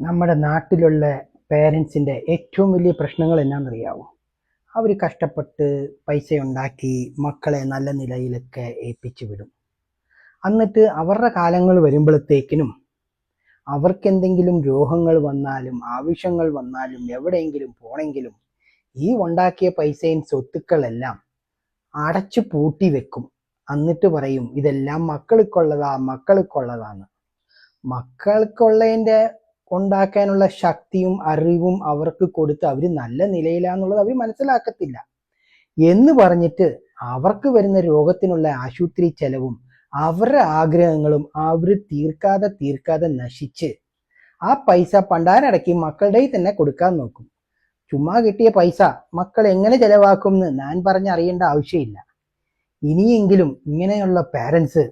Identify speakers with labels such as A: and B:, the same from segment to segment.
A: നമ്മുടെ നാട്ടിലുള്ള പേരൻസിൻ്റെ ഏറ്റവും വലിയ പ്രശ്നങ്ങൾ എന്നാണെന്നറിയാവോ? അവർ കഷ്ടപ്പെട്ട് പൈസ ഉണ്ടാക്കി മക്കളെ നല്ല നിലയിലൊക്കെ ഏൽപ്പിച്ചു വിടും. എന്നിട്ട് അവരുടെ കാലങ്ങൾ വരുമ്പോഴത്തേക്കിനും അവർക്കെന്തെങ്കിലും രോഗങ്ങൾ വന്നാലും ആവശ്യങ്ങൾ വന്നാലും എവിടെയെങ്കിലും പോണെങ്കിലും ഈ ഉണ്ടാക്കിയ പൈസയും സ്വത്തുക്കളെല്ലാം അടച്ചു പൂട്ടി വെക്കും. എന്നിട്ട് പറയും ഇതെല്ലാം മക്കൾക്കുള്ളതാണ്. മക്കൾക്കുള്ളതിൻ്റെ ഉണ്ടാക്കാനുള്ള ശക്തിയും അറിവും അവർക്ക് കൊടുത്ത് അവർ നല്ല നിലയിലാന്നുള്ളത് അവർ മനസ്സിലാക്കത്തില്ല എന്ന് പറഞ്ഞിട്ട് അവർക്ക് വരുന്ന രോഗത്തിനുള്ള ആശുപത്രി ചെലവും അവരുടെ ആഗ്രഹങ്ങളും അവർ തീർക്കാതെ നശിച്ച് ആ പൈസ പണ്ടാരടക്കി മക്കളുടെ തന്നെ കൊടുക്കാൻ നോക്കും. ചുമ്മാ കിട്ടിയ പൈസ മക്കൾ എങ്ങനെ ചെലവാക്കും എന്ന് ഞാൻ പറഞ്ഞറിയേണ്ട ആവശ്യമില്ല. ഇനിയെങ്കിലും ഇങ്ങനെയുള്ള പാരൻസ്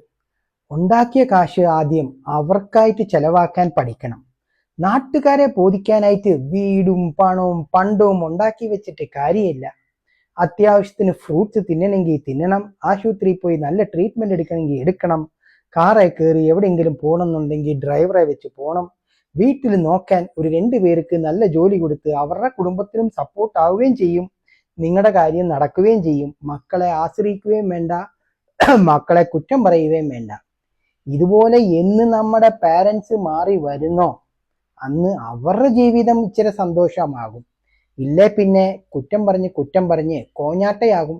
A: ഉണ്ടാക്കിയ കാശ് ആദ്യം അവർക്കായിട്ട് ചെലവാക്കാൻ പഠിക്കണം. നാട്ടുകാരെ ബോധിക്കാനായിട്ട് വീടും പണവും പണ്ടവും ഉണ്ടാക്കി വെച്ചിട്ട് കാര്യമില്ല. അത്യാവശ്യത്തിന് ഫ്രൂട്ട്സ് തിന്നണമെങ്കിൽ തിന്നണം, ആശുപത്രിയിൽ പോയി നല്ല ട്രീറ്റ്മെന്റ് എടുക്കണമെങ്കിൽ എടുക്കണം, കാറെ കയറി എവിടെയെങ്കിലും പോകണമെന്നുണ്ടെങ്കിൽ ഡ്രൈവറെ വെച്ച് പോകണം, വീട്ടിൽ നോക്കാൻ ഒരു 2 പേർക്ക് നല്ല ജോലി കൊടുത്ത് അവരുടെ കുടുംബത്തിനും സപ്പോർട്ട് ആവുകയും ചെയ്യും, നിങ്ങളുടെ കാര്യം നടക്കുകയും ചെയ്യും. മക്കളെ ആശ്രയിക്കുകയും വേണ്ട, മക്കളെ കുറ്റം പറയുകയും വേണ്ട. ഇതുപോലെ എന്ന് നമ്മുടെ പാരൻസ് മാറി വരുന്നോ അന്ന് അവരുടെ ജീവിതം ഇച്ചിരി സന്തോഷമാകും. ഇല്ലേ പിന്നെ കുറ്റം പറഞ്ഞ് കോഞ്ഞാട്ടയാകും.